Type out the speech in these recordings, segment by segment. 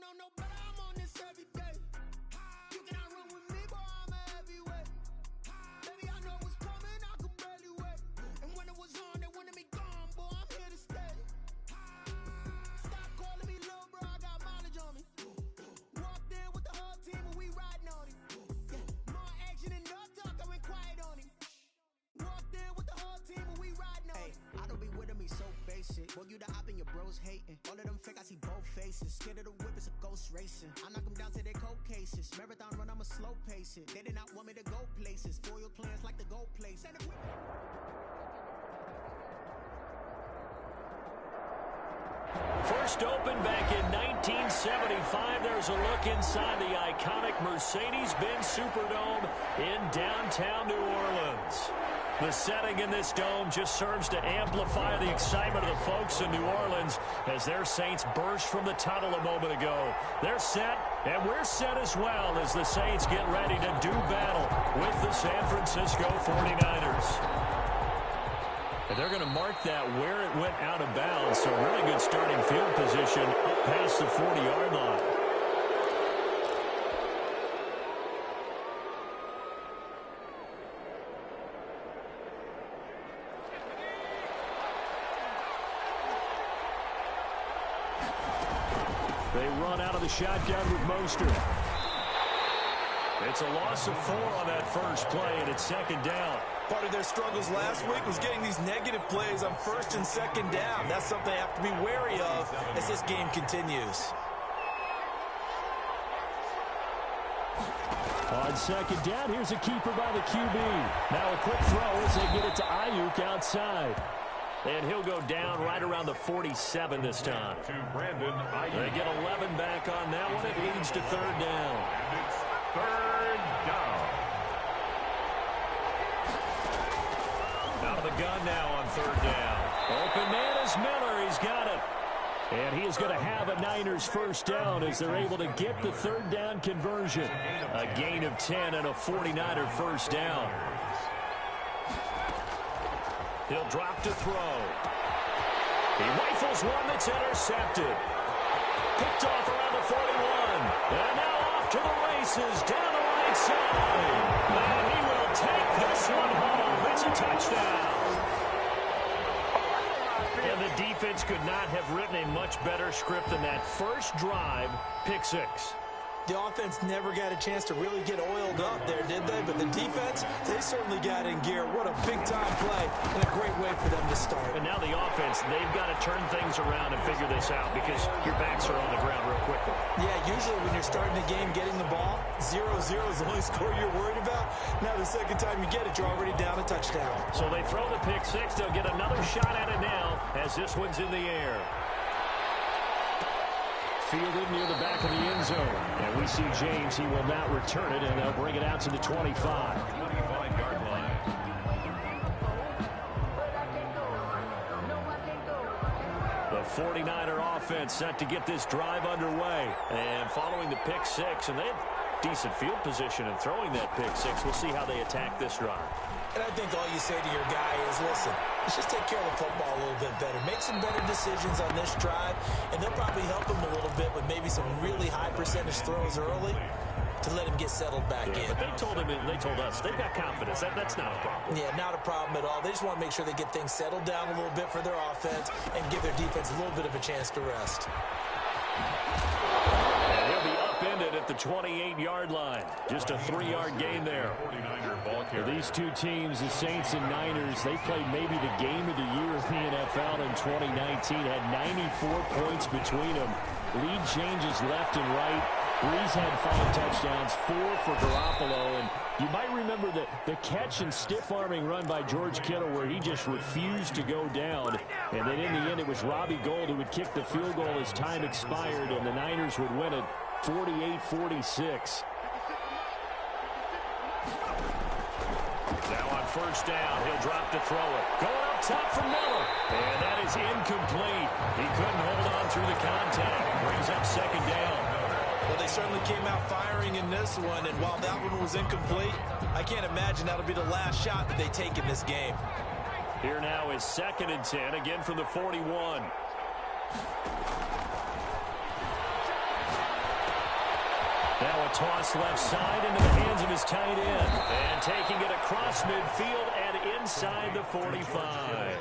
don't know better, I'm on this every day. You cannot run with me, boy, I'm a heavyweight. Baby, I know what's coming, I could barely wait. And when it was on, they wanted me gone, boy, I'm here to stay. Stop calling me little bro, I got mileage on me. Walked in with the whole team and we riding on him. Yeah, more action and no talk, I went quiet on him. Walked in with the whole team and we riding on him. I don't be with him, he's so basic. Boy, you the op and your bros hating. All of them fake, I see both faces. Scared of the whip, it's a ghost racing. I knock them down to their cold cases. Marathon run, I'ma slow pace it. They did not want me to go places. Foil plans like the gold place. And First opened back in 1975. There's a look inside the iconic Mercedes-Benz Superdome in downtown New Orleans. The setting in this dome just serves to amplify the excitement of the folks in New Orleans as their Saints burst from the tunnel a moment ago. They're set, and we're set as well as the Saints get ready to do battle with the San Francisco 49ers. And they're going to mark that where it went out of bounds, so really good starting field position up past the 40-yard line. They run out of the shotgun with Mostert. It's a loss of 4 on that first play, and it's second down. Part of their struggles last week was getting these negative plays on first and second down. That's something they have to be wary of as this game continues. On second down, here's a keeper by the QB. Now a quick throw as they get it to Ayuk outside. And he'll go down right around the 47 this time. To Brandon Ayuk. They get 11 back on that one. It leads to third down. And it's third down. Out of the gun now on third down. Open man is Miller. He's got it. And he is going to have a Niners first down as they're able to get the third down conversion. A gain of 10 and a 49er first down. He'll drop to throw. He rifles one that's intercepted. Picked off around the 41. And now off to the races down the right side. And he will take this one home. It's a touchdown. And the defense could not have written a much better script than that first drive, pick six. The offense never got a chance to really get oiled up there, did they? But the defense, they certainly got in gear. What a big-time play and a great way for them to start. And now the offense, they've got to turn things around and figure this out because your backs are on the ground real quickly. Yeah, usually when you're starting a game, getting the ball, 0-0 is the only score you're worried about. Now the second time you get it, you're already down a touchdown. So they throw the pick six. They'll get another shot at it now as this one's in the air. Fielded near the back of the end zone. And we see James. He will not return it, and they'll bring it out to the 25. 25-yard line. The 49er offense set to get this drive underway. And following the pick six, and they have decent field position in throwing that pick six. We'll see how they attack this drive. And I think all you say to your guy is, listen, let's just take care of the football a little bit better. Make some better decisions on this drive, and they'll probably help him a little bit with maybe some really high percentage throws early to let him get settled back in. But they told him, and they told us, they've got confidence. That's not a problem. Yeah, not a problem at all. They just want to make sure they get things settled down a little bit for their offense and give their defense a little bit of a chance to rest. And he'll be upended at the 28-yard line. Just a 3-yard gain there. 49er ball carrier. These two teams, the Saints and Niners, they played maybe the game of the year in the NFL in 2019. Had 94 points between them. Lead changes left and right. Breeze had 5 touchdowns, 4 for Garoppolo. And you might remember the catch and stiff-arming run by George Kittle where he just refused to go down. And then in the end, it was Robbie Gould who would kick the field goal as time expired, and the Niners would win it 48-46. Now on first down, he'll drop to throw it. Going up top for Miller. And that is incomplete. He couldn't hold on through the contact. Brings up second down. Well, they certainly came out firing in this one, and while that one was incomplete, I can't imagine that'll be the last shot that they take in this game. Here now is 2nd and 10, again from the 41. Now a toss left side into the hands of his tight end. And taking it across midfield and inside the 45.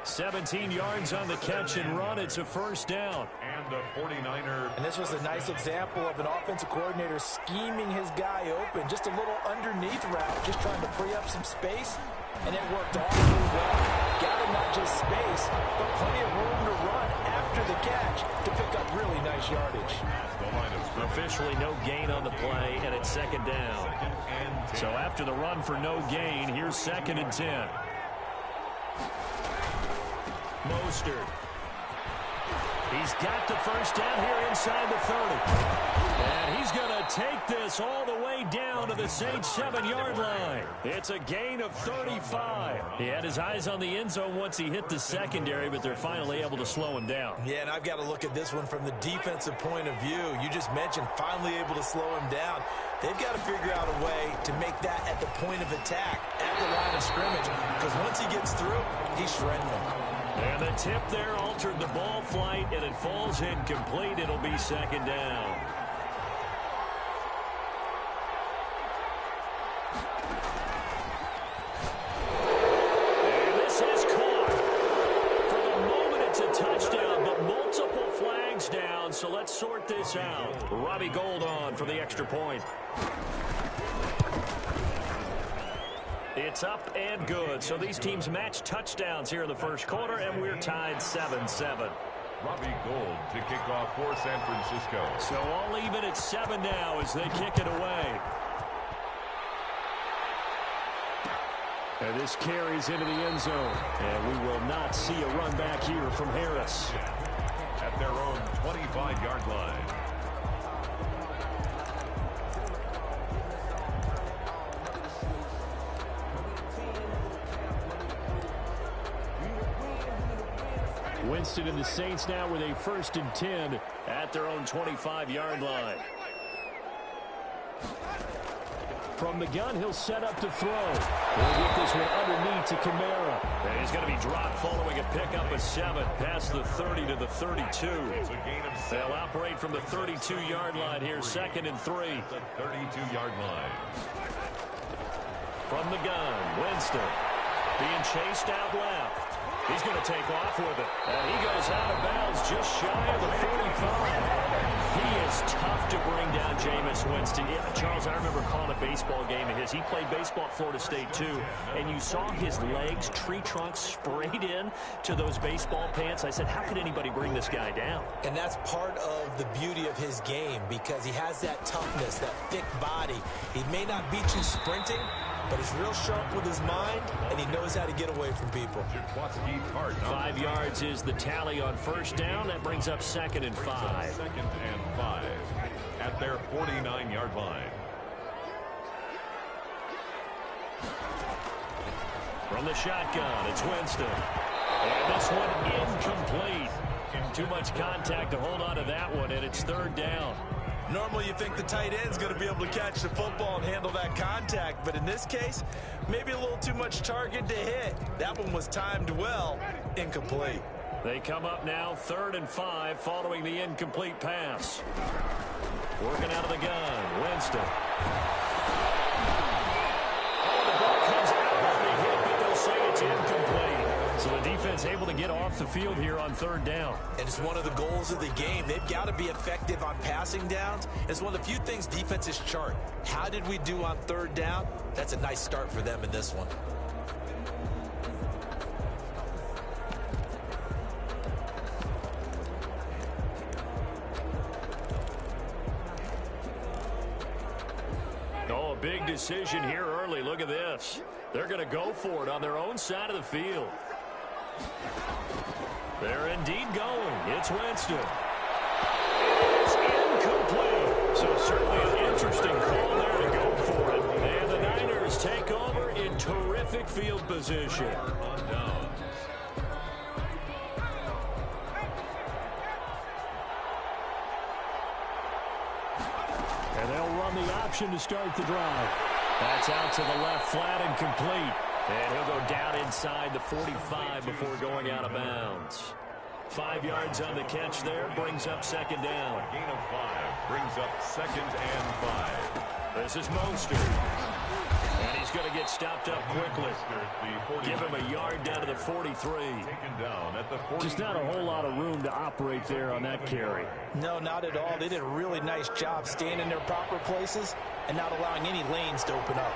17 yards on the catch and run. It's a first down. And the 49er. And this was a nice example of an offensive coordinator scheming his guy open. Just a little underneath route, just trying to free up some space. And it worked awfully well. Gathered not just space, but plenty of room to run after the catch to pick up really nice yardage. Officially no gain on the play, and it's second down. So after the run for no gain, here's 2nd and 10. Mostert. He's got the first down here inside the 30. And he's going to take this all the way down to the Saints' 7-yard line. It's a gain of 35. He had his eyes on the end zone once he hit the secondary, but they're finally able to slow him down. Yeah, and I've got to look at this one from the defensive point of view. You just mentioned finally able to slow him down. They've got to figure out a way to make that at the point of attack, at the line of scrimmage, because once he gets through, he's shredding them. And the tip there altered the ball flight, and it falls incomplete. It'll be second down. And this is caught. For the moment, it's a touchdown, but multiple flags down, so let's sort this out. Robbie Gould on for the extra point. It's up and good. So these teams match touchdowns here in the first quarter, and we're tied 7-7. Robbie Gould to kick off for San Francisco. So all even at 7 now as they kick it away. And this carries into the end zone. And we will not see a run back here from Harris. At their own 25-yard line. Winston and the Saints now with a 1st and 10 at their own 25-yard line. From the gun, he'll set up to throw. He'll get this one underneath to Kamara. And he's going to be dropped following a pickup of 7 past the 30 to the 32. They'll operate from the 32-yard line here, 2nd and 3. The 32-yard line. From the gun, Winston being chased out left. He's going to take off with it. And he goes out of bounds just shy of the 45. He is tough to bring down, Jameis Winston. Yeah, Charles, I remember calling a baseball game of his. He played baseball at Florida State, too. And you saw his legs, tree trunks sprayed in to those baseball pants. I said, how could anybody bring this guy down? And that's part of the beauty of his game because he has that toughness, that thick body. He may not beat you sprinting, but he's real sharp with his mind, and he knows how to get away from people. 5 yards is the tally on first down. That brings up 2nd and 5. 2nd and 5 at their 49-yard line. From the shotgun, it's Winston. And this one incomplete. Too much contact to hold on to that one, and it's 3rd down. Normally you think the tight end's going to be able to catch the football and handle that contact, but in this case, maybe a little too much target to hit. That one was timed well, incomplete. They come up now 3rd and 5 following the incomplete pass. Working out of the gun, Winston. Oh, the ball comes out on the hit, but they'll say it's incomplete. So the defense able to get off the field here on 3rd down. And it's one of the goals of the game. They've got to be effective on passing downs. It's one of the few things defenses chart. How did we do on 3rd down? That's a nice start for them in this one. Oh, a big decision here early. Look at this. They're going to go for it on their own side of the field. They're indeed going. It's Winston. It's incomplete. So certainly an interesting call there to go for it. And the Niners take over in terrific field position. And they'll run the option to start the drive. That's out to the left, flat and complete. And he'll go down inside the 45 before going out of bounds. 5 yards on the catch there, brings up 2nd down. A gain of 5 brings up 2nd and 5. This is Mostert. And he's going to get stopped up quickly. Give him a yard down to the 43. Taken down at the 43. Just not a whole lot of room to operate there on that carry. No, not at all. They did a really nice job staying in their proper places and not allowing any lanes to open up.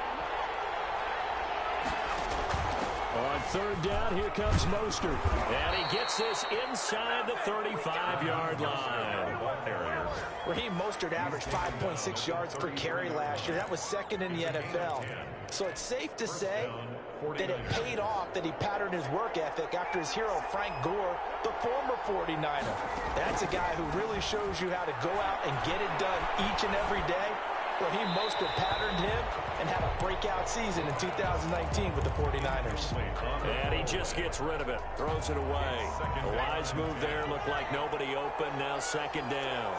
On 3rd down, here comes Mostert. And he gets this inside the 35-yard line. Raheem Mostert averaged 5.6 yards per carry last year. That was 2nd in the NFL. So it's safe to say that it paid off that he patterned his work ethic after his hero, Frank Gore, the former 49er. That's a guy who really shows you how to go out and get it done each and every day. Raheem Mostert patterned him and had a breakout season in 2019 with the 49ers. And he just gets rid of it, throws it away. A wise move there, looked like nobody open, now 2nd down.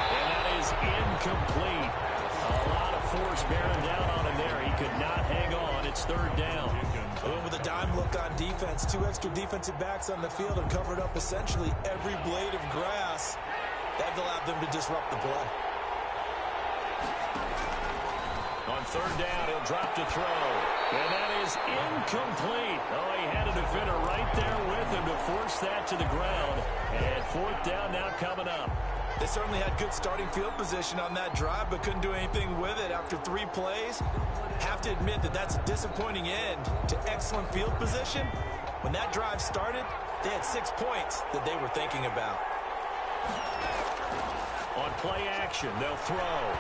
And that is incomplete. A lot of force bearing down on him there. He could not hang on. It's 3rd down. With a dime look on defense, 2 extra defensive backs on the field and covered up essentially every blade of grass. That allowed them to disrupt the play. On 3rd down, he'll drop to throw. And that is incomplete. Oh, he had a defender right there with him to force that to the ground. And 4th down now coming up. They certainly had good starting field position on that drive, but couldn't do anything with it after 3 plays. Have to admit that that's a disappointing end to excellent field position. When that drive started, they had 6 points that they were thinking about. On play action, they'll throw.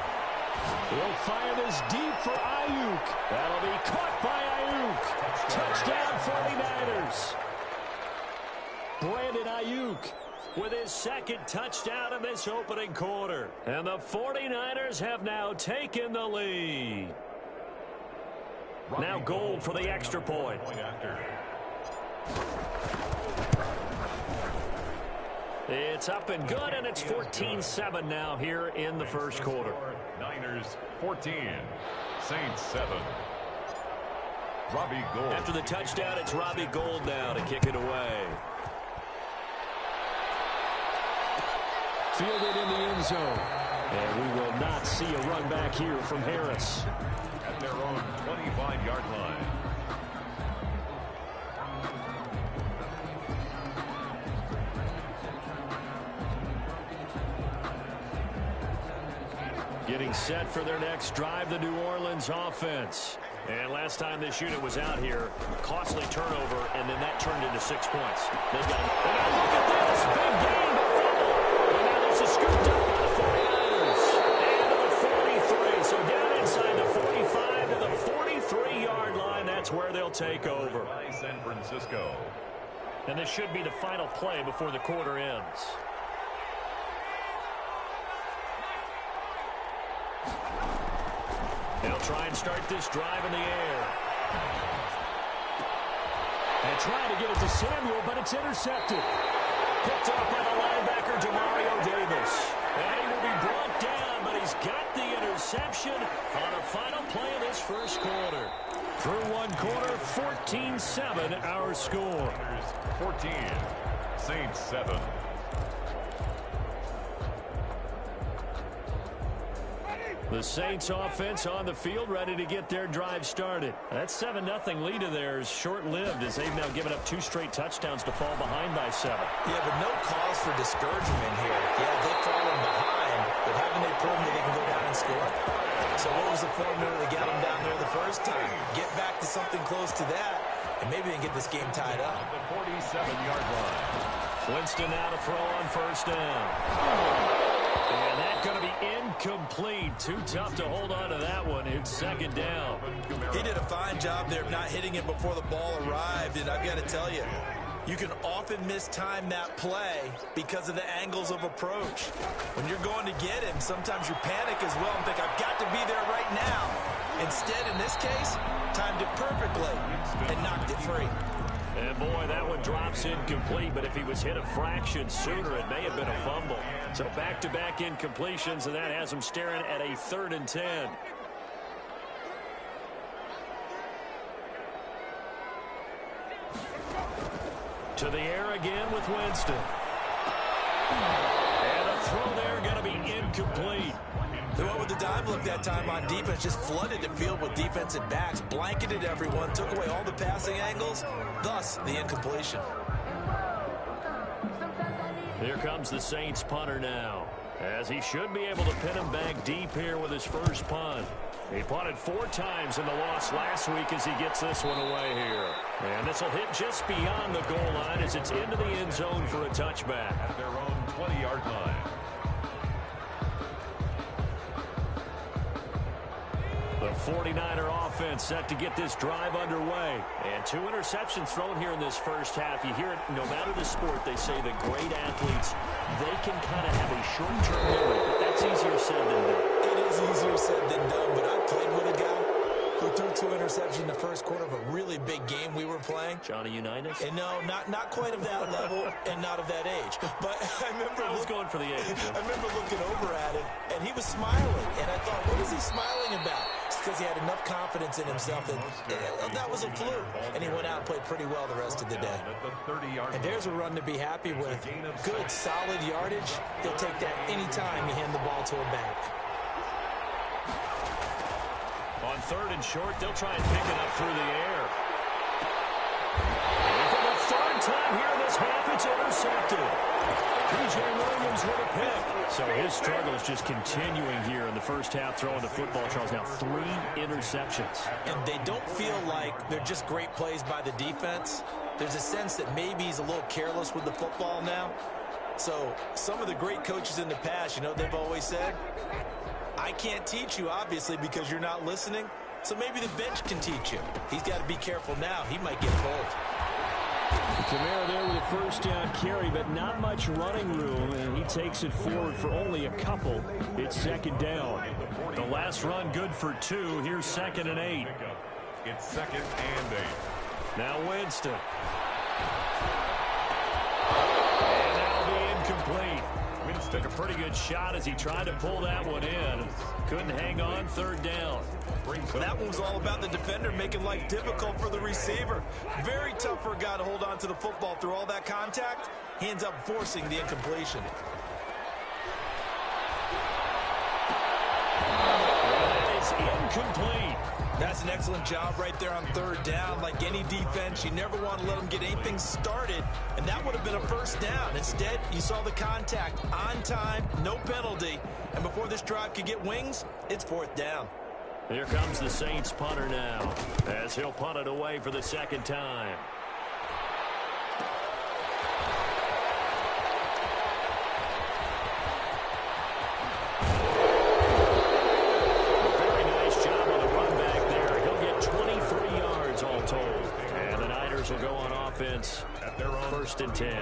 He'll fire this deep for Ayuk. That'll be caught by Ayuk. Touchdown 49ers. Brandon Ayuk with his 2nd touchdown in this opening quarter. And the 49ers have now taken the lead. Now Gold for the extra point. It's up and good, and it's 14-7 now here in the first quarter. Niners 14, Saints 7. Robbie Gould. After the touchdown, it's Robbie Gould now to kick it away. Fielded in the end zone. And we will not see a run back here from Harris. At their own 25-yard line. Getting set for their next drive, the New Orleans offense. And last time this unit was out here, costly turnover, and then that turned into 6 points. They've got, and now look at this, big gain, but fumble. And now this is scooped up by the 49ers. And to the 43, so down inside the 45 to the 43-yard line. That's where they'll take over. San Francisco. And this should be the final play before the quarter ends. They'll try and start this drive in the air. And trying to get it to Samuel, but it's intercepted. Picked up by the linebacker, Demario Davis. And he will be brought down, but he's got the interception on a final play of this first quarter. Through one quarter, 14-7 our score. 14, Saints 7. The Saints offense on the field, ready to get their drive started. That 7-0 lead of theirs short-lived as they've now given up 2 straight touchdowns to fall behind by 7. Yeah, but no cause for discouragement here. Yeah, they've fallen behind, but haven't they proven that they can go down and score? So what was the formula that got them down there the first time? Get back to something close to that, and maybe they can get this game tied up. The 47-yard line. Winston now to throw on first down. And that's going to be incomplete. Too tough to hold on to that one. It's second down. He did a fine job there of not hitting it before the ball arrived, and I've got to tell you, you can often mistime that play because of the angles of approach. When you're going to get him, sometimes you panic as well and think, I've got to be there right now. Instead, in this case, timed it perfectly and knocked it free. And boy, that one drops incomplete, but if he was hit a fraction sooner, it may have been a fumble. So back-to-back incompletions, and that has him staring at a 3rd and 10. To To the air again with Winston. And a throw there going to be incomplete. They went with the dime look that time on defense, just flooded the field with defensive backs, blanketed everyone, took away all the passing angles, thus the incompletion. Here comes the Saints punter now, as he should be able to pin him back deep here with his first punt. He punted 4 times in the loss last week as he gets this one away here. And this will hit just beyond the goal line as it's into the end zone for a touchback. At their own 20-yard line. The 49er offense set to get this drive underway. And 2 interceptions thrown here in this first half. You hear it, no matter the sport, they say the great athletes, they can kind of have a short-term memory, but that's easier said than done. It is easier said than done, but I played with a guy who threw 2 interceptions in the first quarter of a really big game we were playing. Johnny Unitas? And no, not quite of that level and not of that age. But I remember I was going for the age. I remember looking over at him, and he was smiling. And I thought, what is he smiling about? It's because he had enough confidence in himself that was a fluke. And he went out and played pretty well the rest of the day. And there's a run to be happy with. Good, solid yardage. He'll take that anytime you hand the ball to a back. On 3rd and short, they'll try and pick it up through the air. And for the 3rd time here in this half, it's intercepted. P.J. Williams with a pick. So his struggles just continuing here in the first half throwing the football, Charles. Now 3 interceptions. And they don't feel like they're just great plays by the defense. There's a sense that maybe he's a little careless with the football now. So some of the great coaches in the past, you know, they've always said, I can't teach you, obviously, because you're not listening. So maybe the bench can teach you. He's got to be careful now. He might get pulled. Kamara there with a first down carry, but not much running room, and he takes it forward for only a couple. It's 2nd down. The last run good for 2. Here's 2nd and 8. It's 2nd and 8. Now Winston. And that'll be incomplete. Took a pretty good shot as he tried to pull that one in. Couldn't hang on. 3rd down. Well, that one was all about the defender making life difficult for the receiver. Very tough for a guy to hold on to the football through all that contact. He ends up forcing the incompletion. That is incomplete. That's an excellent job right there on 3rd down. Like any defense, you never want to let them get anything started, and that would have been a 1st down. Instead, you saw the contact on time, no penalty, and before this drive could get wings, it's 4th down. Here comes the Saints punter now, as he'll punt it away for the 2nd time. Will go on offense at their own 1st and 10.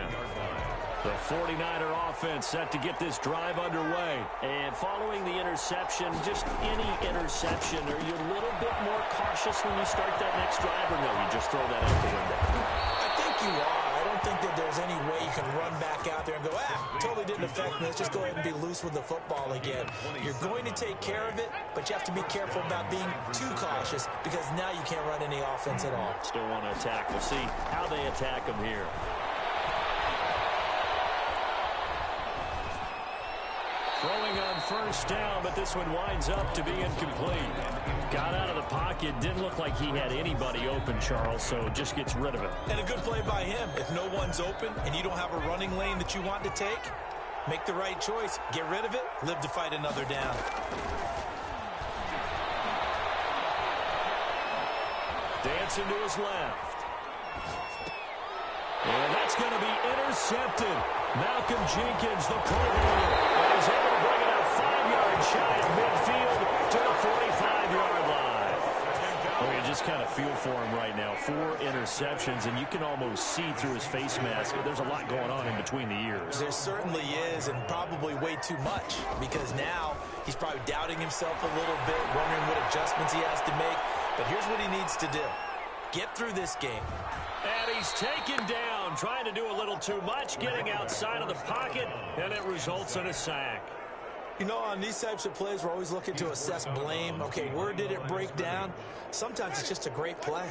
The 49er offense set to get this drive underway. And following the interception, just any interception, are you a little bit more cautious when you start that next drive, or no, you just throw that out the window? I think you are. I don't think that there's any way you can run back out there and go, totally didn't affect me. Let's just go ahead and be loose with the football again. You're going to take care of it, but you have to be careful about being too cautious because now you can't run any offense at all. Still want to attack. We'll see how they attack them here. Throwing on 1st down, but this one winds up to be incomplete. Got out of the pocket. Didn't look like he had anybody open, Charles, so just gets rid of it. And a good play by him. If no one's open and you don't have a running lane that you want to take, make the right choice. Get rid of it. Live to fight another down. Dancing to his left. And that's going to be intercepted. Malcolm Jenkins, the Pro Bowler, is able to bring it out 5 yards shy of midfield to the 45-yard line. Well, you just kind of feel for him right now. 4 interceptions, and you can almost see through his face mask. There's a lot going on in between the ears. There certainly is, and probably way too much, because now he's probably doubting himself a little bit, wondering what adjustments he has to make. But here's what he needs to do. Get through this game. And he's taken down, trying to do a little too much, getting outside of the pocket, and it results in a sack. You know, on these types of plays, we're always looking to assess blame. Okay, where did it break down? Sometimes it's just a great play.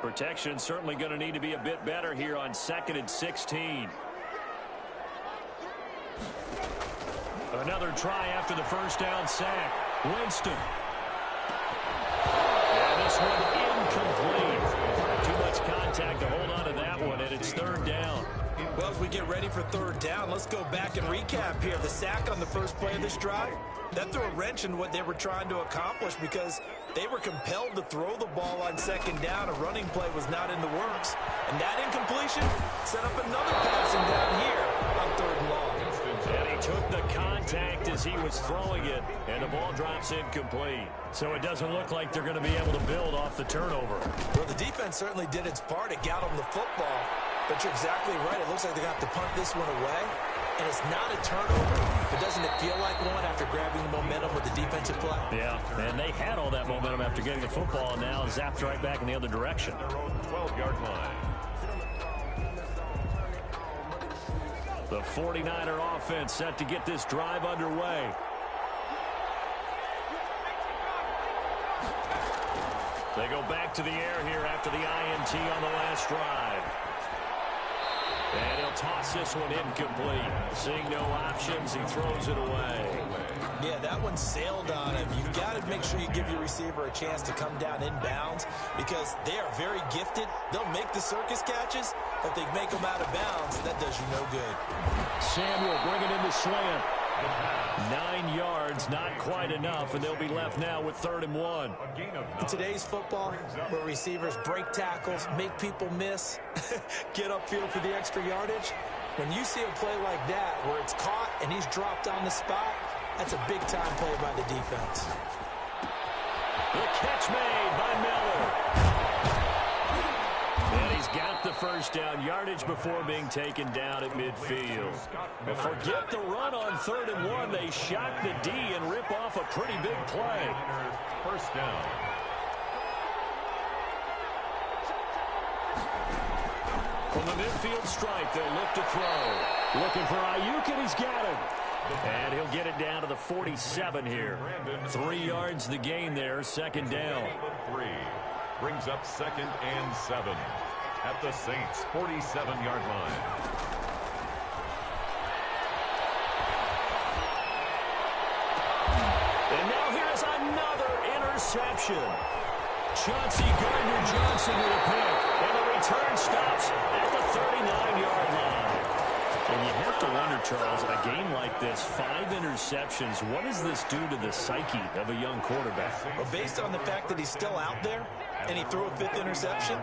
Protection certainly going to need to be a bit better here on 2nd and 16. Another try after the first down sack. Winston. And this one incomplete. Too much contact to hold on to that one, and it's 3rd down. Well, as we get ready for 3rd down, let's go back and recap here. The sack on the first play of this drive, that threw a wrench in what they were trying to accomplish because they were compelled to throw the ball on 2nd down. A running play was not in the works. And that incompletion set up another passing down here on 3rd and long. And he took the contact as he was throwing it, and the ball drops incomplete. So it doesn't look like they're going to be able to build off the turnover. Well, the defense certainly did its part. It got them the football. But you're exactly right. It looks like they're going to have to punt this one away. And it's not a turnover, but doesn't it feel like one after grabbing the momentum with the defensive play? Yeah, and they had all that momentum after getting the football, and now zapped right back in the other direction. 12-yard line. The 49er offense set to get this drive underway. They go back to the air here after the INT on the last drive. And he'll toss this one incomplete. Seeing no options, he throws it away. Yeah, that one sailed on him. You've got to make sure you give your receiver a chance to come down inbounds because they are very gifted. They'll make the circus catches, but if they make them out of bounds, that does you no good. Samuel bringing in the slant. 9 yards, not quite enough, and they'll be left now with 3rd and 1. In today's football, where receivers break tackles, make people miss, get upfield for the extra yardage, when you see a play like that where it's caught and he's dropped on the spot, that's a big-time play by the defense. The catch made by Miller. And he's got the first down yardage before being taken down at midfield. But forget the run on 3rd and 1. They shock the D and rip off a pretty big play. First down. From the midfield stripe, they'll look to throw. Looking for Ayuk, and he's got him. And he'll get it down to the 47 here. 3 yards the gain there, 2nd down. 3 brings up 2nd and 7 at the Saints' 47-yard line. And now here's another interception. Chauncey Gardner-Johnson with a pick. And the return stops at the 39-yard line. And you have to wonder, Charles, a game like this, 5 interceptions, what does this do to the psyche of a young quarterback? Well, based on the fact that he's still out there and he threw a 5th interception,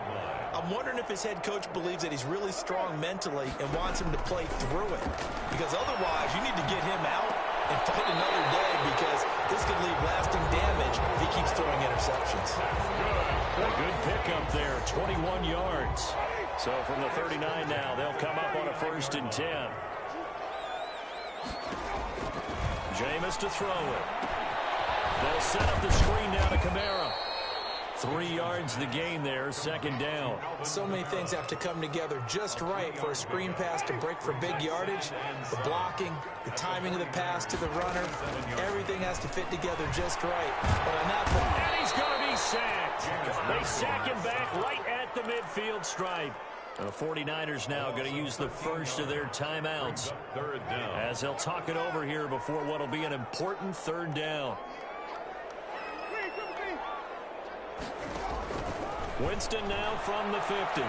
I'm wondering if his head coach believes that he's really strong mentally and wants him to play through it. Because otherwise, you need to get him out and fight another day because this could leave lasting damage if he keeps throwing interceptions. A good pickup there, 21 yards. So from the 39 now, they'll come up on a 1st and 10. Jameis to throw it. They'll set up the screen now to Kamara. 3 yards the gain there, 2nd down. So many things have to come together just right for a screen pass to break for big yardage. The blocking, the timing of the pass to the runner, everything has to fit together just right. But on that one, And he's going to be sacked. They sack him back right at the midfield stripe. The 49ers now going to use the first of their timeouts 3rd down. as they'll talk it over here before what will be an important 3rd down. Winston now from the 50.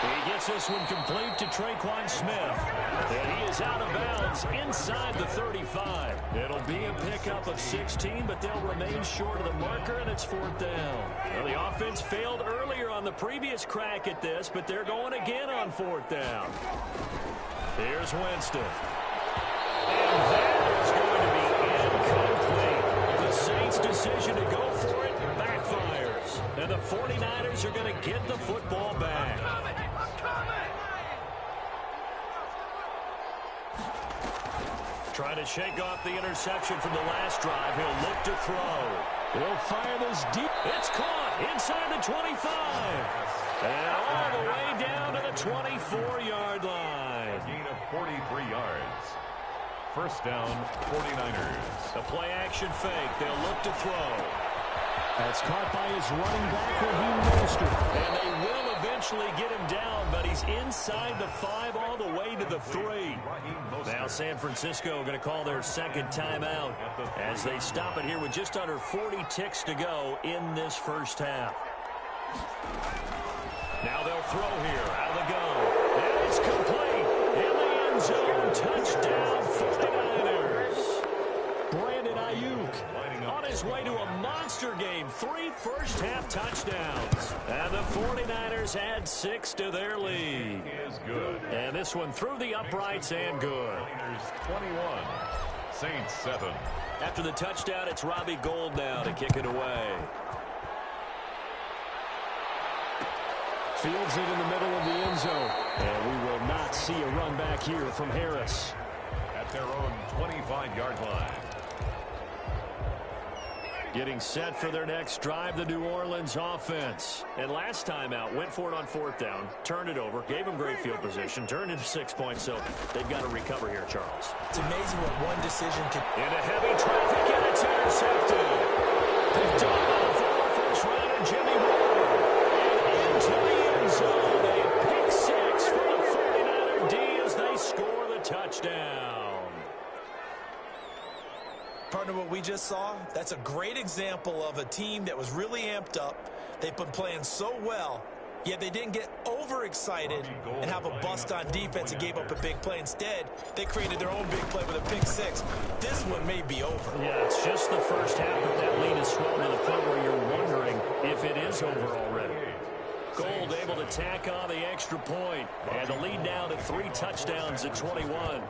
He gets this one complete to Traquan Smith. And he is out of bounds inside the 35. It'll be a pickup of 16, but they'll remain short of the marker, and it's 4th down. Well, the offense failed earlier on the previous crack at this, but they're going again on 4th down. Here's Winston. And that is going to be incomplete. The Saints' decision to go for it backfires. And the 49ers are going to get the football back. Trying to shake off the interception from the last drive. He'll look to throw. He'll fire this deep. It's caught inside the 25. And all the way down to the 24-yard line. A gain of 43 yards. First down, 49ers. The play-action fake. They'll look to throw. That's caught by his running back Raheem Mostert. And they will eventually get him down, but he's inside the 5 all the way to the 3. Now San Francisco going to call their second timeout as they stop it here with just under 40 ticks to go in this first half. Now they'll throw here out of the gun. And it's complete. In the end zone. Touchdown 49ers. Brandon Ayuk on his way to a monster game. 3 first-half touchdowns. And the 49ers add 6 to their lead. And this one through the uprights and good. 21, Saints 7. After the touchdown, it's Robbie Gould now to kick it away. Fields it in the middle of the end zone. And we will not see a run back here from Harris. At their own 25-yard line. Getting set for their next drive, the New Orleans offense. And last time out, went for it on 4th down, turned it over, gave them great field position, turned into 6 points, so they've got to recover here, Charles. It's amazing what one decision can... Into heavy traffic, and it's intercepted. Picked up by the former first-rounder, Jimmy Ward. And into the end zone, a pick 6 for the 49er D as they score the touchdown. Partner, what we just saw, that's a great example of a team that was really amped up. They've been playing so well, yet they didn't get overexcited and have a bust on defense and gave up a big play. Instead, they created their own big play with a pick 6. This one may be over. Yeah, it's just the first half, but that lead is swollen to the point where you're wondering if it is over already. Gould able to tack on the extra point, and the lead now to 3 touchdowns at 21.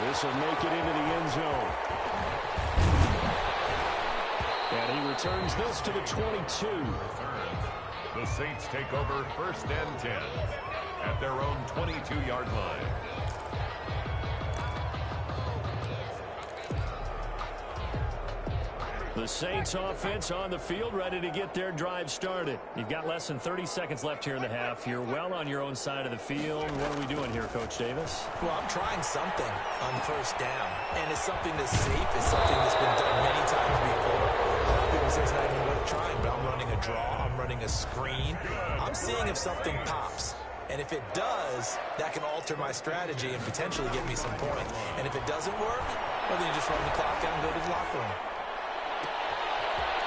This will make it into the end zone. And he returns this to the 22. The Saints take over 1st and 10 at their own 22-yard line. The Saints offense on the field, ready to get their drive started. You've got less than 30 seconds left here in the half. You're well on your own side of the field. What are we doing here, Coach Davis? Well, I'm trying something on 1st down, and it's something that's safe. It's something that's been done many times before. A lot of people say it's not even worth trying, but I'm running a draw. I'm running a screen. I'm seeing if something pops. And if it does, that can alter my strategy and potentially get me some points. And if it doesn't work, well, then you just run the clock out and go to the locker room.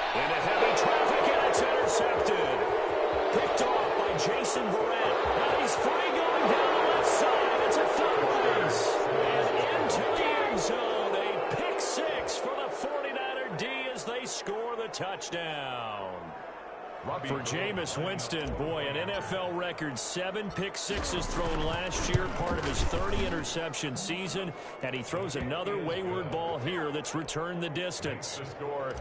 Into heavy traffic, and it's intercepted. Picked off by Jason Verrett. Now he's free going down the left side. It's a Flowers. And into the end zone. A pick 6 for the 49er D as they score the touchdown. For Jameis Winston, boy, an NFL record 7 pick 6s thrown last year, part of his 30-interception season, and he throws another wayward ball here that's returned the distance.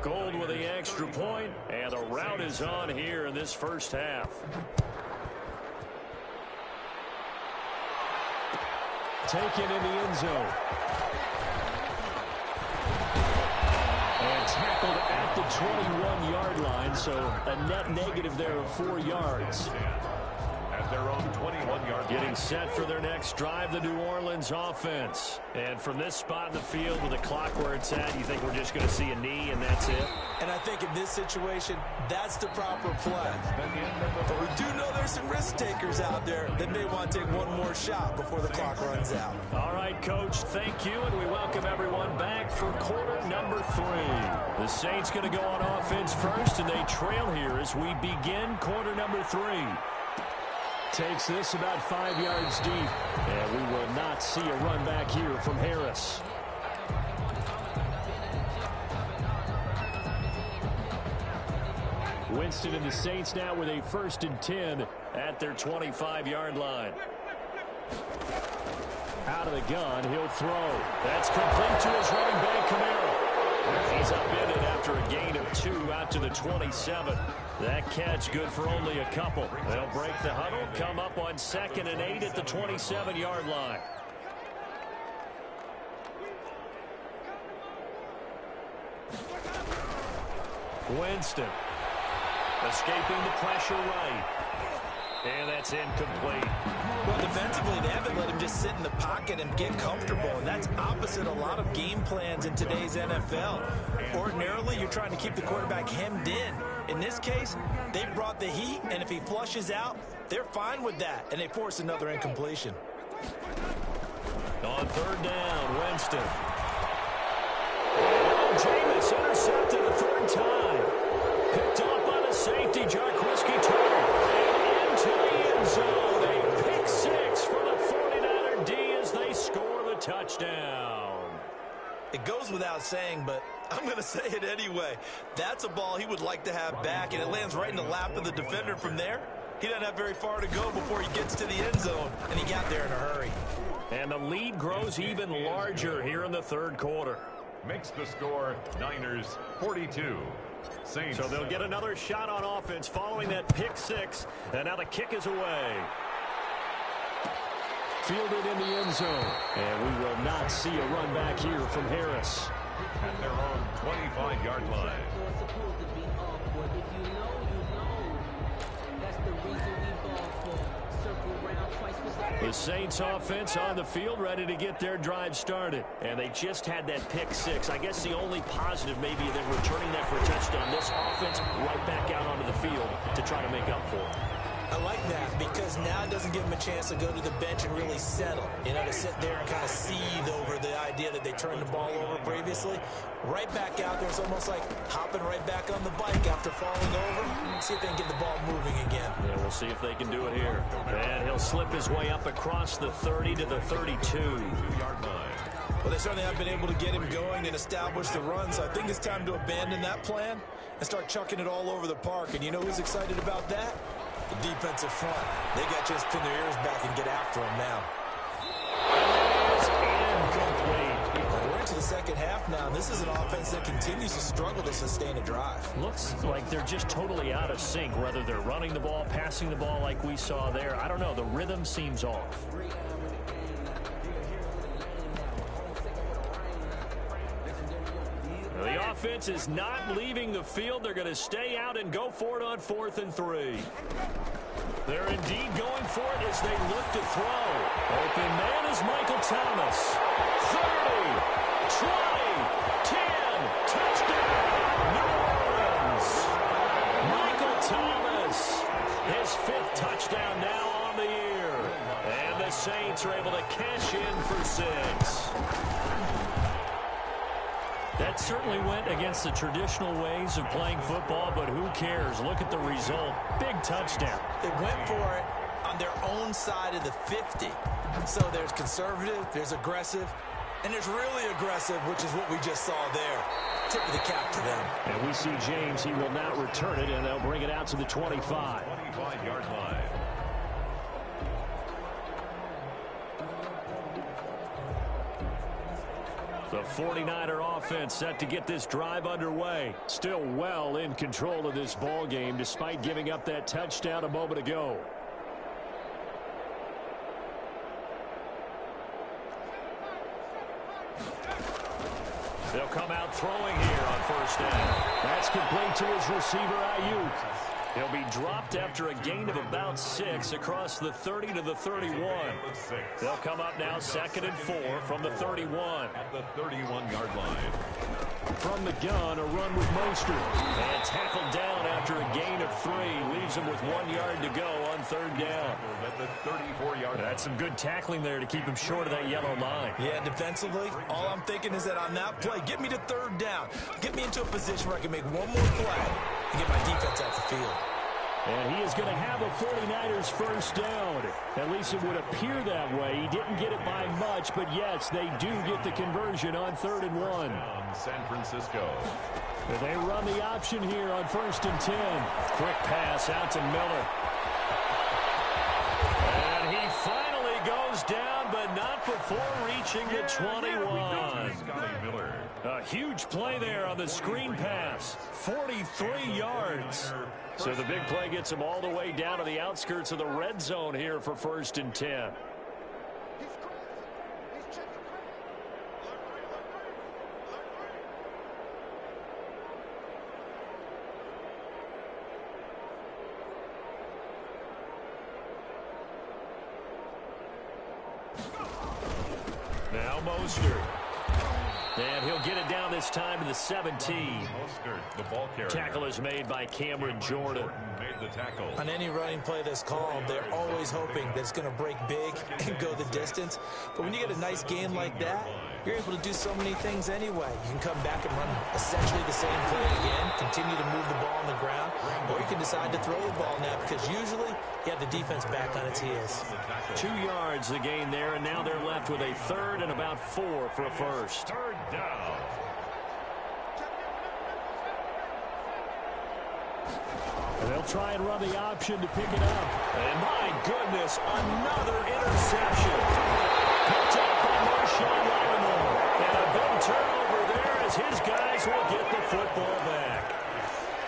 Gould with the extra point, and the route is on here in this first half. Taken in the end zone. And tackled at the 21-yard line, so a net negative there of 4 yards. At their own 21-yard line. Getting set for their next drive, the New Orleans offense. And from this spot in the field with the clock where it's at, you think we're just going to see a knee and that's it? And I think in this situation, that's the proper play. But we do know there's some risk takers out there that may want to take one more shot before the clock runs out. All right, Coach, thank you, and we welcome everyone back for quarter number 3. The Saints going to go on offense first, and they trail here as we begin quarter number 3. Takes this about 5 yards deep, and we will not see a run back here from Harris. Winston and the Saints now with a 1st and 10 at their 25-yard line. Out of the gun, he'll throw. That's complete to his running back, Kamara. He's upended after a gain of 2 out to the 27. That catch good for only a couple. They'll break the huddle, come up on 2nd and 8 at the 27-yard line. Winston escaping the pressure right. And that's incomplete. Well, defensively, they haven't let him just sit in the pocket and get comfortable, and that's opposite a lot of game plans in today's NFL. Ordinarily, you're trying to keep the quarterback hemmed in. In this case, they brought the heat, and if he flushes out, they're fine with that, and they force another incompletion. On third down, Winston. And Jameis intercepted a third time. Picked off by the safety, Jarquiski Turner. And into the end zone. A pick six for the 49er D as they score the touchdown. It goes without saying, but I'm going to say it anyway. That's a ball he would like to have back, and it lands right in the lap of the defender from there. He doesn't have very far to go before he gets to the end zone, and he got there in a hurry. And the lead grows even larger here in the third quarter. Makes the score Niners 42. Saints. So they'll get another shot on offense following that pick six. And now the kick is away. Fielded in the end zone. And we will not see a run back here from Harris. At their own 25-yard line. The Saints offense on the field ready to get their drive started. And they just had that pick six. I guess the only positive maybe than returning that for a touchdown. This offense right back out onto the field to try to make up for it. I like that because now it doesn't give them a chance to go to the bench and really settle. You know, to sit there and kind of seethe over the idea that they turned the ball over previously. Right back out there, it's almost like hopping right back on the bike after falling over. See if they can get the ball moving again. Yeah, we'll see if they can do it here. And he'll slip his way up across the 30 to the 32-yard line. Well, they certainly have been able to get him going and establish the run, so I think it's time to abandon that plan and start chucking it all over the park. And you know who's excited about that? The defensive front. They got to just pin their ears back and get after him now. We're into the second half now. This is an offense that continues to struggle to sustain a drive. Looks like they're just totally out of sync, whether they're running the ball, passing the ball like we saw there. I don't know. The rhythm seems off. The offense is not leaving the field. They're going to stay out and go for it on 4th and 3. They're indeed going for it as they look to throw. Open man is Michael Thomas. 30, 20, 10, touchdown, New Orleans. Michael Thomas, his 5th touchdown now on the year. And the Saints are able to cash in for 6. That certainly went against the traditional ways of playing football, but who cares? Look at the result. Big touchdown. They went for it on their own side of the 50. So there's conservative, there's aggressive, and there's really aggressive, which is what we just saw there. Tip of the cap to them. And we see James. He will not return it, and they'll bring it out to the 25. 25-yard line. The 49er offense set to get this drive underway. Still well in control of this ball game despite giving up that touchdown a moment ago. They'll come out throwing here on 1st down. That's complete to his receiver, Ayuk. He'll be dropped after a gain of about 6 across the 30 to the 31. They'll come up now 2nd and 4 from the 31. At the 31-yard line. From the gun, a run with Mostert. And tackled down after a gain of 3. Leaves him with 1 yard to go on 3rd down. At the 34-yard line. That's some good tackling there to keep him short of that yellow line. Yeah, defensively, all I'm thinking is that on that play, get me to 3rd down. Get me into a position where I can make one more play and get my defense off the field. And he is going to have a 49ers 1st down. At least it would appear that way. He didn't get it by much, but yes, they do get the conversion on 3rd and 1. San Francisco. They run the option here on 1st and 10. Quick pass out to Miller. And he finally goes down, but not before reaching the 21. A huge play there on the screen pass. 43 yards. So the big play gets him all the way down to the outskirts of the red zone here for 1st and 10. Now Mostert. And he'll get it down this time to the 17. Mostert, the ball carrier. Tackle is made by Cameron Jordan. Made the tackle. On any running play that's called, they're always hoping that it's going to break big and go the distance. But when you get a nice game like that, you're able to do so many things anyway. You can come back and run essentially the same play again, continue to move the ball on the ground, or you can decide to throw the ball now because usually you have the defense back on its heels. 2 yards the gain there, and now they're left with a third and about 4 for a first. Third down. And they'll try and run the option to pick it up. And my goodness, another interception. Picked up by Marshawn Lattimore. And a big turnover there as his guys will get the football back.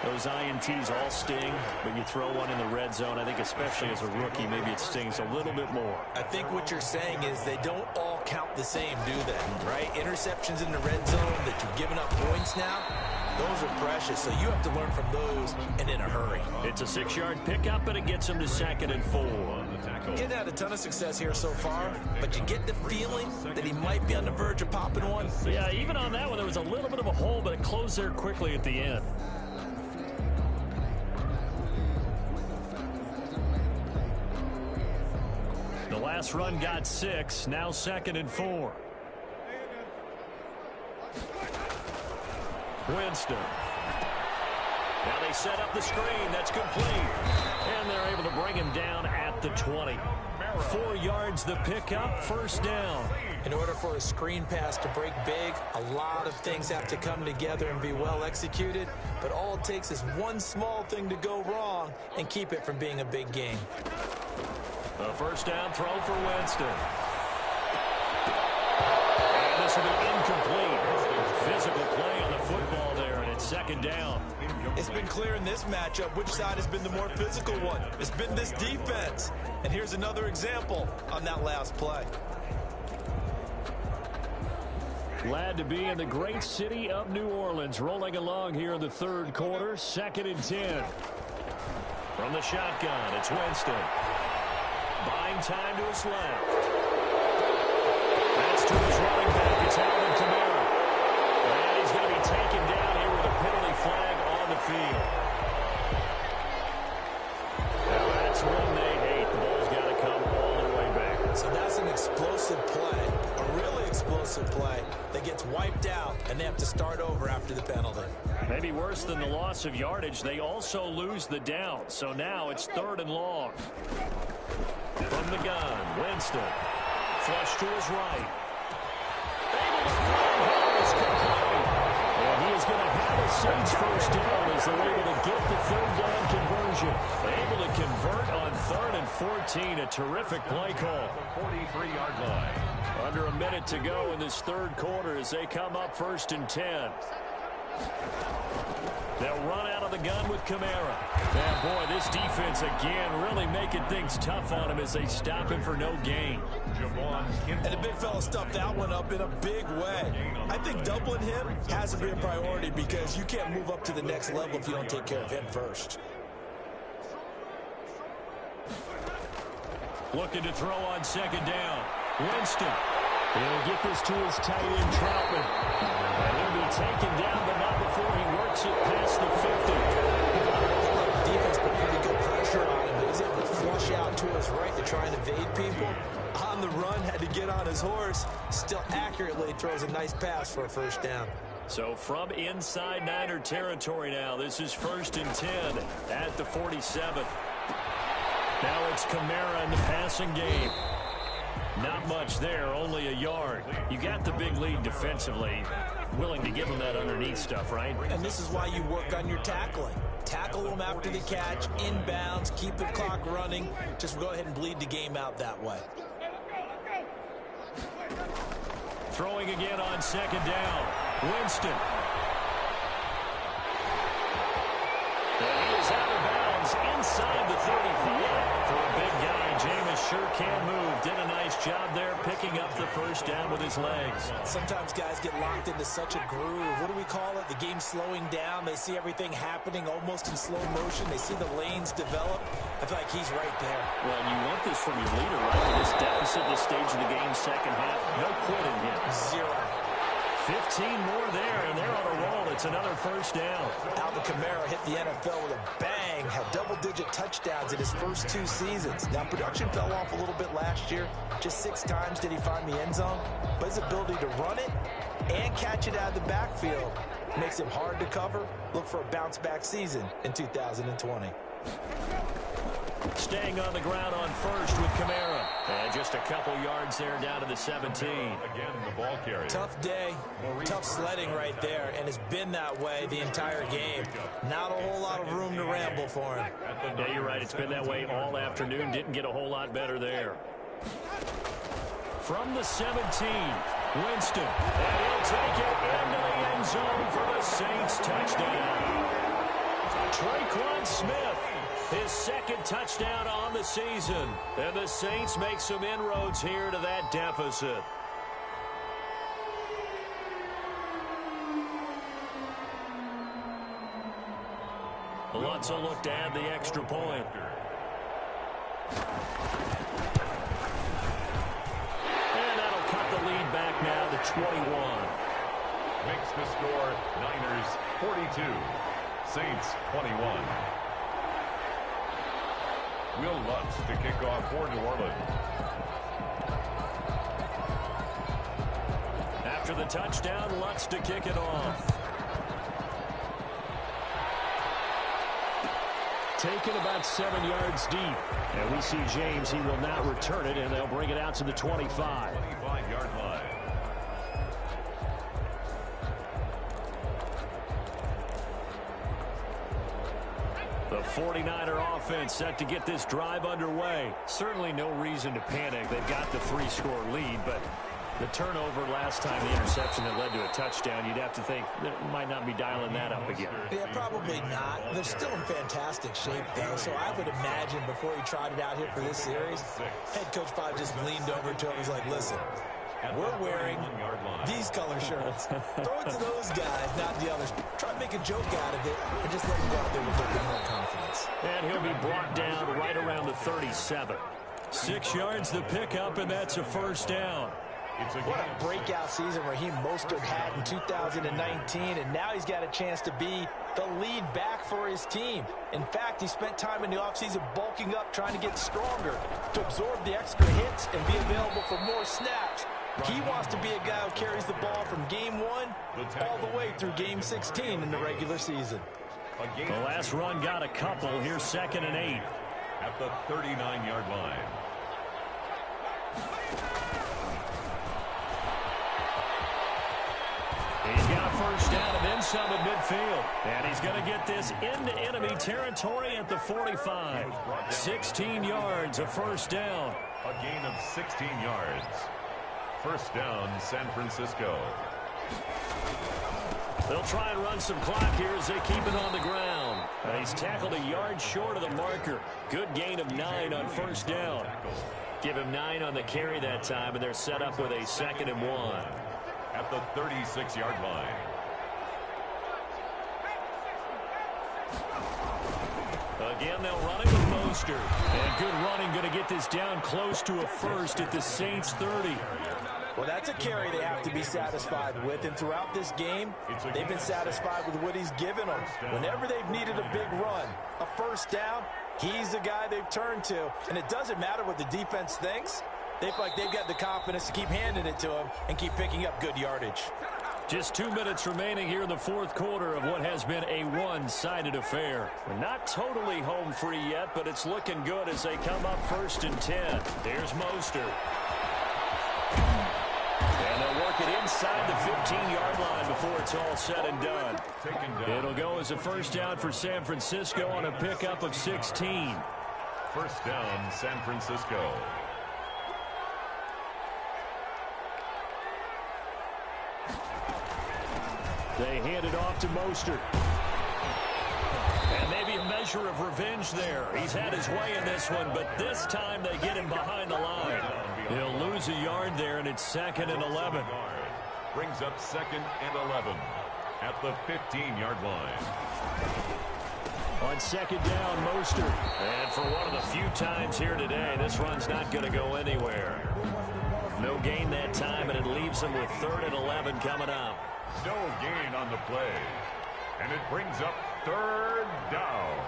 Those INTs all sting, but you throw one in the red zone, I think especially as a rookie, maybe it stings a little bit more. I think what you're saying is they don't all count the same, do they? Right? Interceptions in the red zone that you've given up points now, those are precious, so you have to learn from those and in a hurry. It's a 6-yard pickup, and it gets him to 2nd and 4. He's had a ton of success here so far, but you get the feeling that he might be on the verge of popping one. Yeah, even on that one, there was a little bit of a hole, but it closed there quickly at the end. The last run got 6, now 2nd and 4. Winston. Now they set up the screen. That's complete. And they're able to bring him down at the 20. 4 yards the pickup, first down. In order for a screen pass to break big, a lot of things have to come together and be well executed. But all it takes is one small thing to go wrong and keep it from being a big game. A first down throw for Winston. And this will be incomplete. Physical play on the football there, and it's 2nd down. It's been clear in this matchup which side has been the more physical one. It's been this defense. And here's another example on that last play. Glad to be in the great city of New Orleans, rolling along here in the 3rd quarter, 2nd and 10. From the shotgun, it's Winston. Buying time to his left. That's to his running back. It's Alvin Kamara. And he's going to be taken down here with a penalty flag on the field. Now that's one they hate. The ball's got to come all the way back. So that's an explosive play, a really explosive play that gets wiped out, and they have to start over after the penalty. Maybe worse than the loss of yardage, they also lose the down. So now it's 3rd and long. From the gun, Winston. Flush to his right. Able to throw. It's complete. And he is going to have a Saints first down as they're able to get the 3rd down conversion. Able to convert on 3rd and 14. A terrific play call. 43-yard line. Under a minute to go in this 3rd quarter as they come up 1st and 10. They'll run out of the gun with Kamara. And boy, this defense again really making things tough on him as they stop him for no gain. And the big fella stuffed that one up in a big way. I think doubling him has to be a priority because you can't move up to the next level if you don't take care of him first. Looking to throw on 2nd down. Winston. He'll get this to his tight end, Troutman. And he'll be taken down, but not before he works it past the 50. The defense put pretty good pressure on him. He's able to flush out to his right to try and evade people. On the run, had to get on his horse. Still accurately throws a nice pass for a first down. So from inside Niner territory now, this is 1st and 10 at the 47. Now it's Kamara in the passing game. Not much there, only a yard. You got the big lead defensively. Willing to give him that underneath stuff, right? And this is why you work on your tackling. Tackle them after the catch, inbounds, keep the clock running. Just go ahead and bleed the game out that way. Throwing again on 2nd down. Winston. And he is out of bounds inside the 35. For a big guy, Jameis sure can move. Did a nice job there picking up the 1st first down with his legs. Sometimes guys get locked into such a groove. What do we call it? The game's slowing down. They see everything happening almost in slow motion. They see the lanes develop. I feel like he's right there. Well, you want this from your leader, right? In this deficit, this stage of the game, second half. No quitting him. 0. 15 more there, and they're on a roll. It's another first down. Alvin Kamara hit the NFL with a bang, had double-digit touchdowns in his first 2 seasons. Now, production fell off a little bit last year. Just 6 times did he find the end zone. But his ability to run it and catch it out of the backfield makes him hard to cover. Look for a bounce-back season in 2020. Staying on the ground on first with Kamara. And just a couple yards there down to the 17. Again, the ball carrier. Tough day, tough sledding right there, and it's been that way the entire game. Not a whole lot of room to ramble for him. Yeah, you're right. It's been that way all afternoon. Didn't get a whole lot better there. From the 17, Winston. And he'll take it into the end zone for the Saints touchdown. Traquan Smith. His second touchdown on the season. And the Saints make some inroads here to that deficit. Lutz will look to add the extra point. And that'll cut the lead back now to 21. Makes the score Niners 42, Saints 21. Will Lutz to kick off for New Orleans. After the touchdown, Lutz to kick it off. Taken about 7 yards deep. And we see James. He will not return it, and they'll bring it out to the 25. 25-yard line. The 49er offense set to get this drive underway. Certainly no reason to panic. They've got the 3-score lead, but the turnover last time, the interception that led to a touchdown, you'd have to think they might not be dialing that up again. Yeah, probably not. They're still in fantastic shape, though, so I would imagine before he trotted out here for this series, head coach probably just leaned over to him and was like, listen, we're wearing these color shirts. Throw it to those guys, not the others. Try to make a joke out of it and just let him go out there with a little bit more confidence. And he'll be brought down right around the 37. 6 yards the pickup, and that's a first down. What a breakout season Raheem Mostert had in 2019, and now he's got a chance to be the lead back for his team. In fact, he spent time in the offseason bulking up, trying to get stronger, to absorb the extra hits and be available for more snaps. He wants to be a guy who carries the ball from game 1 all the way through game 16 in the regular season. The last run got a couple. Here's 2nd and 8. At the 39-yard line. He's got a first down and then some at midfield. And he's going to get this into enemy territory at the 45. 16 yards, a first down. A gain of 16 yards. First down, San Francisco. They'll try and run some clock here as they keep it on the ground. He's tackled a yard short of the marker. Good gain of 9 on first down. Give him 9 on the carry that time, and they're set up with a 2nd and 1. At the 36-yard line. Again, they'll run it with Mostert. And good running, going to get this down close to a first at the Saints 30. Well, that's a carry they have to be satisfied with, and throughout this game, they've been satisfied with what he's given them. Whenever they've needed a big run, a first down, he's the guy they've turned to. And it doesn't matter what the defense thinks. They feel like they've got the confidence to keep handing it to him and keep picking up good yardage. Just 2 minutes remaining here in the fourth quarter of what has been a one-sided affair. We're not totally home free yet, but it's looking good as they come up 1st and 10. Here's Mostert. And they'll work it inside the 15-yard line before it's all said and done. It'll go as a first down for San Francisco on a pickup of 16. First down, San Francisco. They hand it off to Mostert. And maybe a measure measure of revenge there. He's had his way in this one, but this time they get him behind the line. He'll lose a yard there, and it's 2nd and 11. Brings up 2nd and 11 at the 15-yard line. On 2nd down, Mostert. And for one of the few times here today, this run's not going to go anywhere. No gain that time, and it leaves him with 3rd and 11 coming up. No gain on the play. And it brings up 3rd down.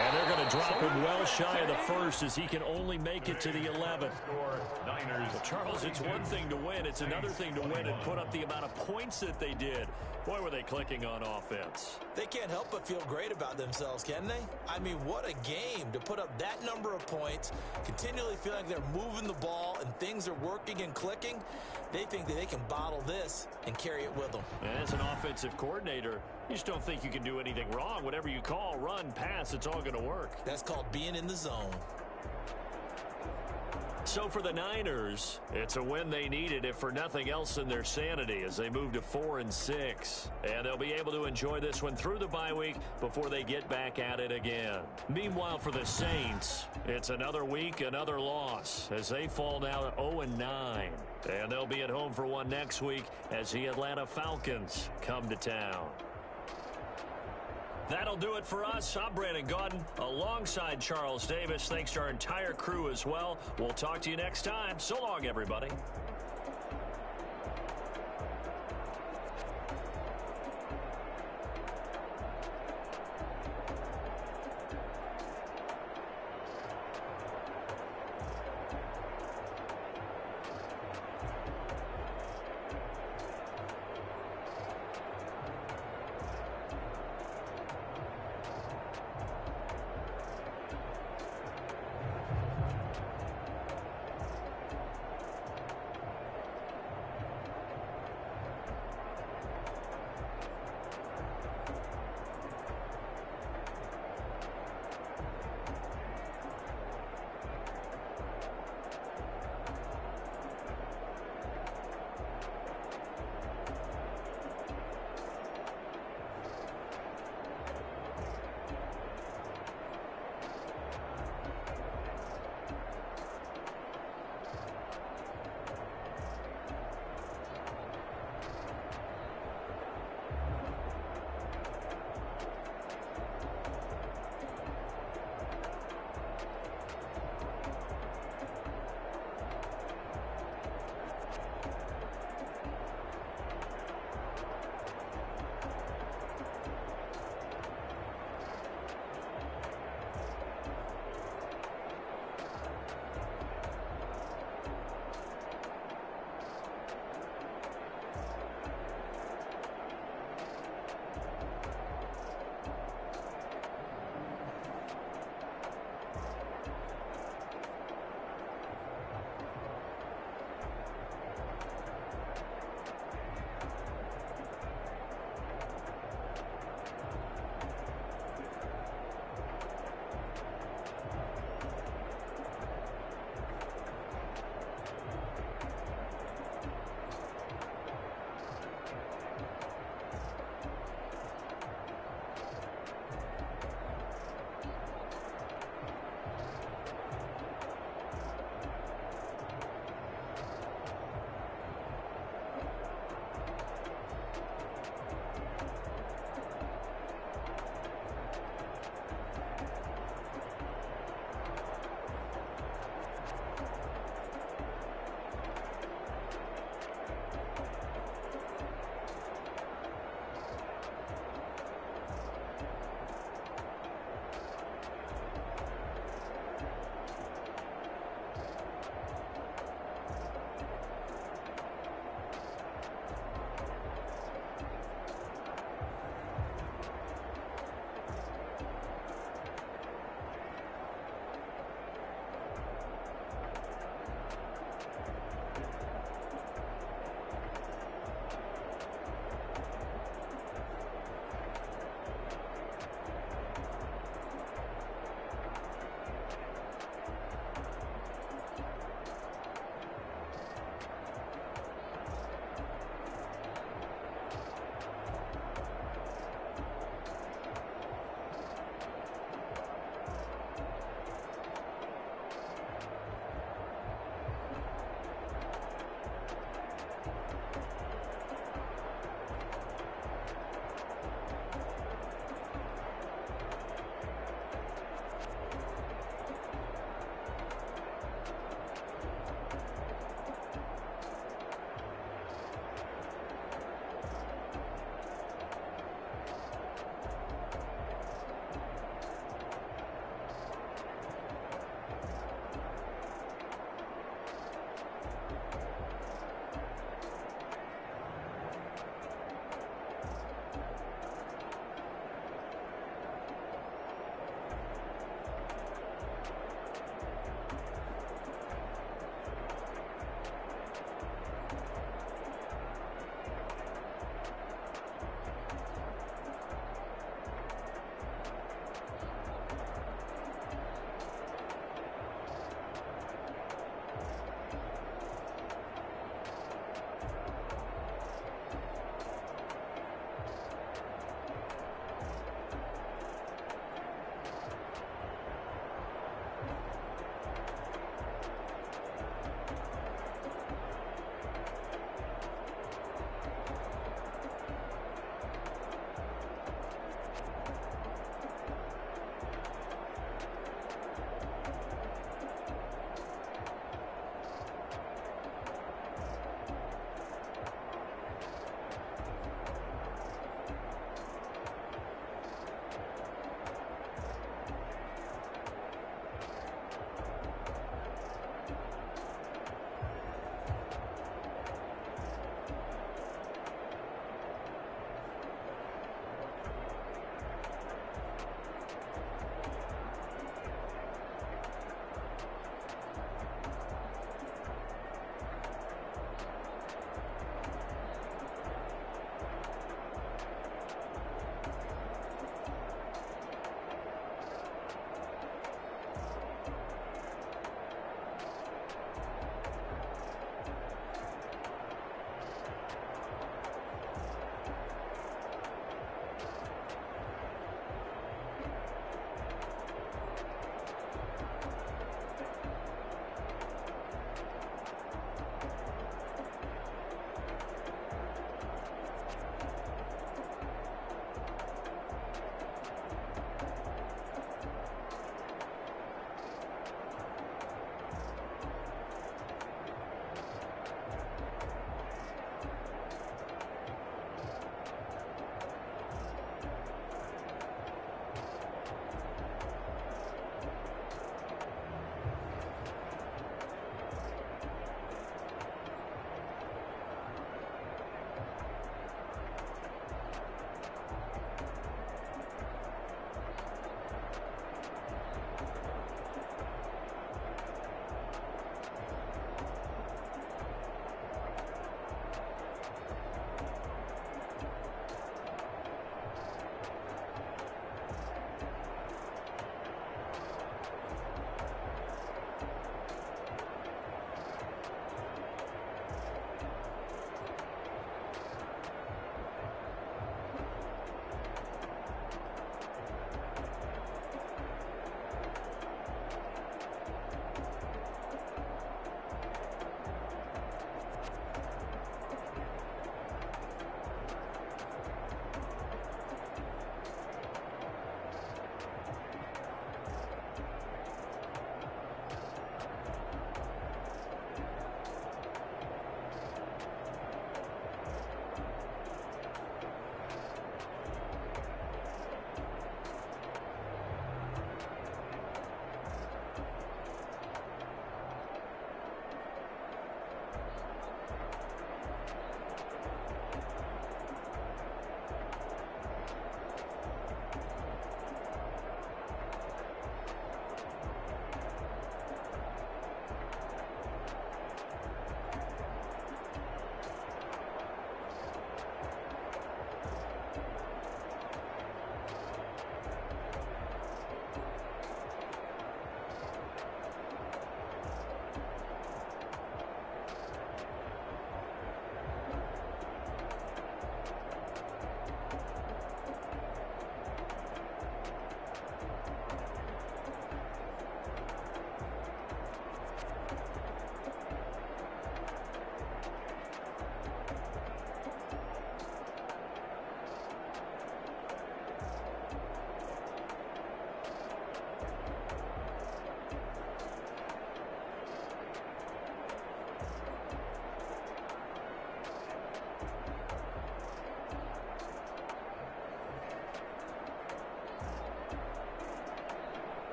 And they're going to drop him well shy of the 1st as he can only make it to the 11. Well, Charles, it's one thing to win. It's another thing to win and put up the amount of points that they did. Boy, were they clicking on offense. They can't help but feel great about themselves, can they? I mean, what a game to put up that number of points, continually feeling like they're moving the ball and things are working and clicking. They think that they can bottle this and carry it with them. And as an offensive coordinator, you just don't think you can do anything wrong. Whatever you call, run, pass, it's all going to work. That's called being in the zone. So for the Niners, it's a win they needed, if for nothing else than their sanity, as they move to 4-6. And they'll be able to enjoy this one through the bye week before they get back at it again. Meanwhile, for the Saints, it's another week, another loss, as they fall now to 0-9. And they'll be at home for one next week as the Atlanta Falcons come to town. That'll do it for us. I'm Brandon Gaudin alongside Charles Davis. Thanks to our entire crew as well. We'll talk to you next time. So long, everybody.